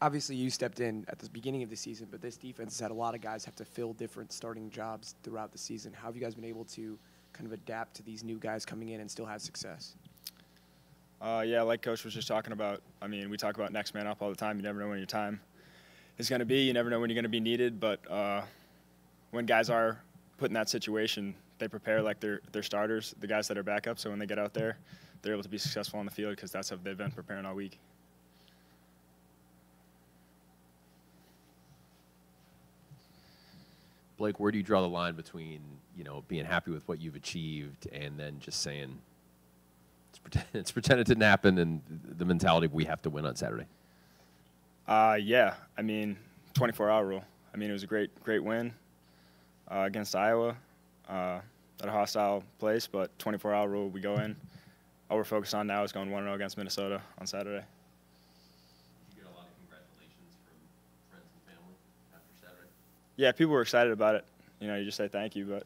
Obviously, you stepped in at the beginning of the season, but this defense has had a lot of guys have to fill different starting jobs throughout the season. How have you guys been able to kind of adapt to these new guys coming in and still have success? Yeah, like Coach was just talking about, I mean, we talk about next man up all the time. You never know when your time is going to be. You never know when you're going to be needed. But when guys are put in that situation, they prepare like they're starters, the guys that are backup. So when they get out there, they're able to be successful on the field because that's how they've been preparing all week. Blake, where do you draw the line between, being happy with what you've achieved and then just saying it's pretend it didn't happen and the mentality of we have to win on Saturday? Yeah, I mean, 24-hour rule. I mean, it was a great win against Iowa at a hostile place, but 24-hour rule, we go in. All we're focused on now is going 1-0 against Minnesota on Saturday. Did you get a lot of congratulations from friends and family after Saturday? Yeah, people were excited about it. You just say thank you,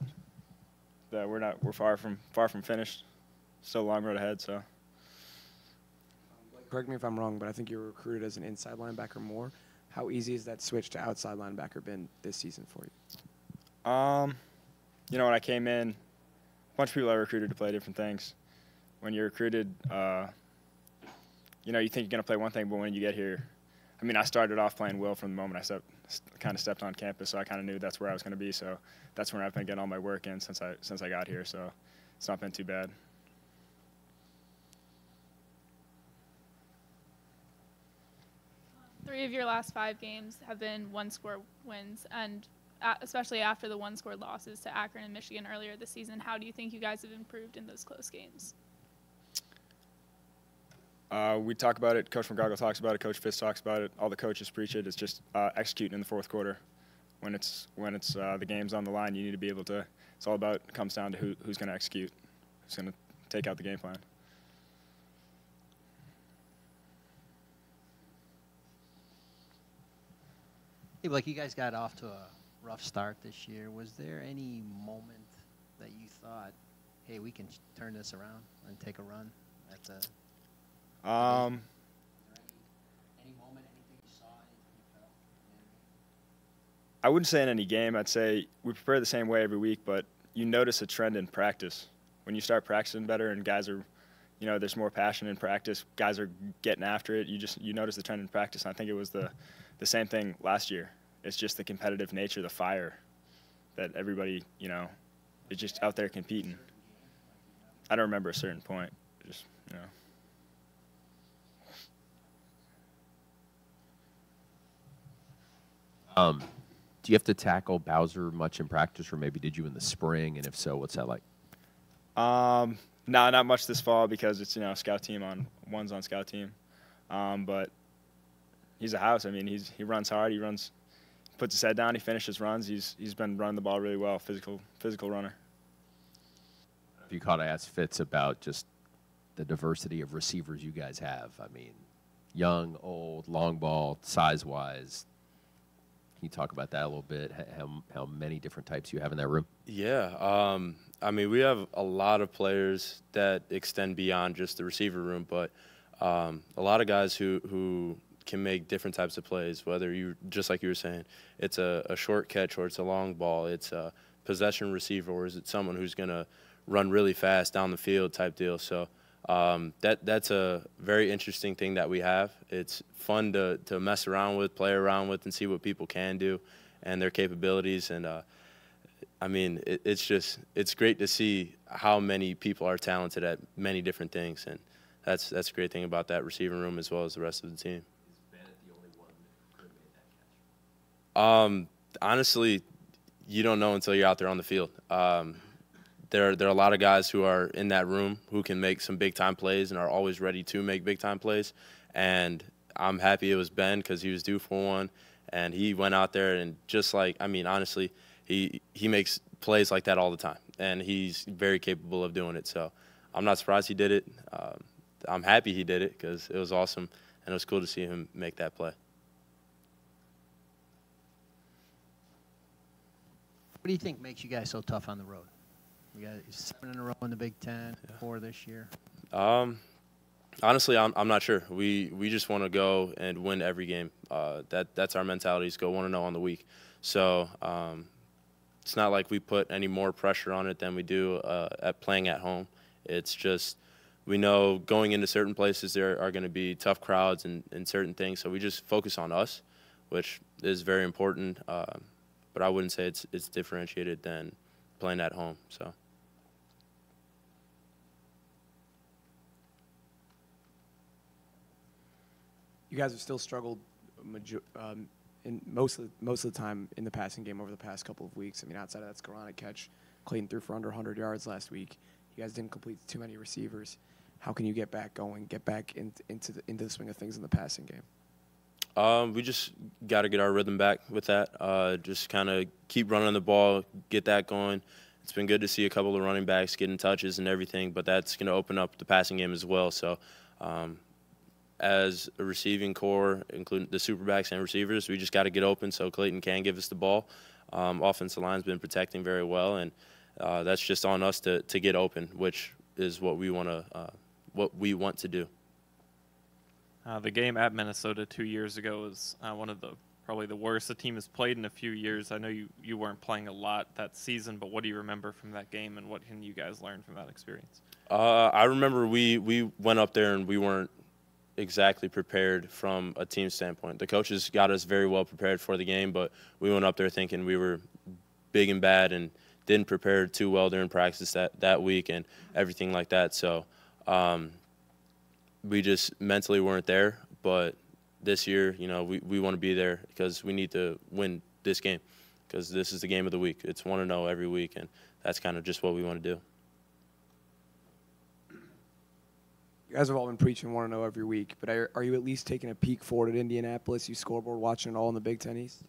but we're far from finished. Still a long road ahead, so. Correct me if I'm wrong, but I think you were recruited as an inside linebacker more. How easy has that switch to outside linebacker been this season for you? When I came in, a bunch of people are recruited to play different things. When you're recruited, you think you're going to play one thing, but when you get here, I mean, I started off playing will from the moment I stepped on campus, so I kind of knew that's where I was going to be. So that's when I've been getting all my work in since I got here. So it's not been too bad. 3 of your last 5 games have been one-score wins, and especially after the one-score losses to Akron and Michigan earlier this season, how do you think you guys have improved in those close games? We talk about it. Coach McGargle talks about it. Coach Fitz talks about it. All the coaches preach it. It's just executing in the fourth quarter. When it's the game's on the line, you need to be able to. It's all about. It comes down to who's going to execute, who's going to take out the game plan. Hey, Blake, you guys got off to a rough start this year. Was there any moment that you thought, hey, we can turn this around and take a run at the any moment, anything you saw, anything you felt? I wouldn't say in any game. I'd say we prepare the same way every week, but you notice a trend in practice. When you start practicing better and guys are, there's more passion in practice, guys are getting after it, you notice the trend in practice. And I think it was the same thing last year. It's just the competitive nature, the fire that everybody, is just out there competing. I don't remember a certain point. Just, Do you have to tackle Bowser much in practice, or maybe did you in the spring? And if so, what's that like? No, not much this fall because it's scout team one's on scout team, but he's a house. I mean, he runs hard. He puts his head down. He finishes runs. He's been running the ball really well. Physical runner. If you caught, I asked Fitz about just the diversity of receivers you guys have. I mean, young, old, long ball, size-wise. Can you talk about that a little bit? How many different types you have in that room? Yeah, I mean, we have a lot of players that extend beyond just the receiver room, but a lot of guys who can make different types of plays, whether just like you were saying, it's a short catch or it's a long ball, it's a possession receiver, or is it someone who's going to run really fast down the field type deal. So that's a very interesting thing that we have. It's fun to mess around with, play around with, and see what people can do and their capabilities. And, I mean, it's great to see how many people are talented at many different things. And that's a great thing about that receiving room as well as the rest of the team. Honestly, you don't know until you're out there on the field. There are a lot of guys who are in that room who can make some big-time plays and are always ready to make big-time plays. And I'm happy it was Ben because he was due for one. And he went out there and just like, I mean, honestly, he makes plays like that all the time. And he's very capable of doing it. So I'm not surprised he did it. I'm happy he did it because it was awesome. And it was cool to see him make that play. What do you think makes you guys so tough on the road? You got 7 in a row in the Big Ten, 4 this year. Honestly, I'm not sure. We just want to go and win every game. That's our mentality, is go 1-0 on the week. So it's not like we put any more pressure on it than we do at playing at home. It's just we know going into certain places there are going to be tough crowds and certain things. So we just focus on us, which is very important. But I wouldn't say it's differentiated than playing at home. So. You guys have still struggled in most of the time in the passing game over the past couple of weeks. I mean, outside of that Skoronic catch, Clayton threw for under 100 yards last week. You guys didn't complete too many receivers. How can you get back going, get back into the swing of things in the passing game? We just got to get our rhythm back with that. Just kind of keep running the ball, get that going. It's been good to see a couple of running backs getting touches and everything, but that's going to open up the passing game as well. So as a receiving core, including the superbacks and receivers, we just got to get open so Clayton can give us the ball. Offensive line's been protecting very well, and that's just on us to get open, which is what we want to do. The game at Minnesota 2 years ago was one of probably the worst the team has played in a few years. I know you weren't playing a lot that season, but what do you remember from that game, and what can you guys learn from that experience? I remember we went up there and we weren't exactly prepared from a team standpoint. The coaches got us very well prepared for the game, but we went up there thinking we were big and bad and didn't prepare too well during practice that week and everything like that. So we just mentally weren't there. But this year, we want to be there because we need to win this game because this is the game of the week. It's 1-0 every week, and that's kind of just what we want to do. You guys have all been preaching 1-0 every week, but are you at least taking a peek forward at Indianapolis? You scoreboard watching it all in the Big Ten East?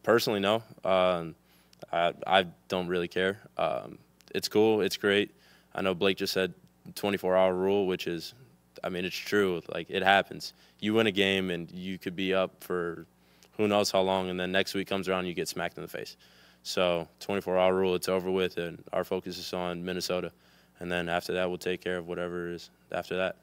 Personally, no. I don't really care. It's cool. It's great. I know Blake just said 24-hour rule, which is, it's true. Like, it happens. You win a game, and you could be up for who knows how long, and then next week comes around, you get smacked in the face. So 24-hour rule, it's over with, and our focus is on Minnesota. And then after that, we'll take care of whatever is after that.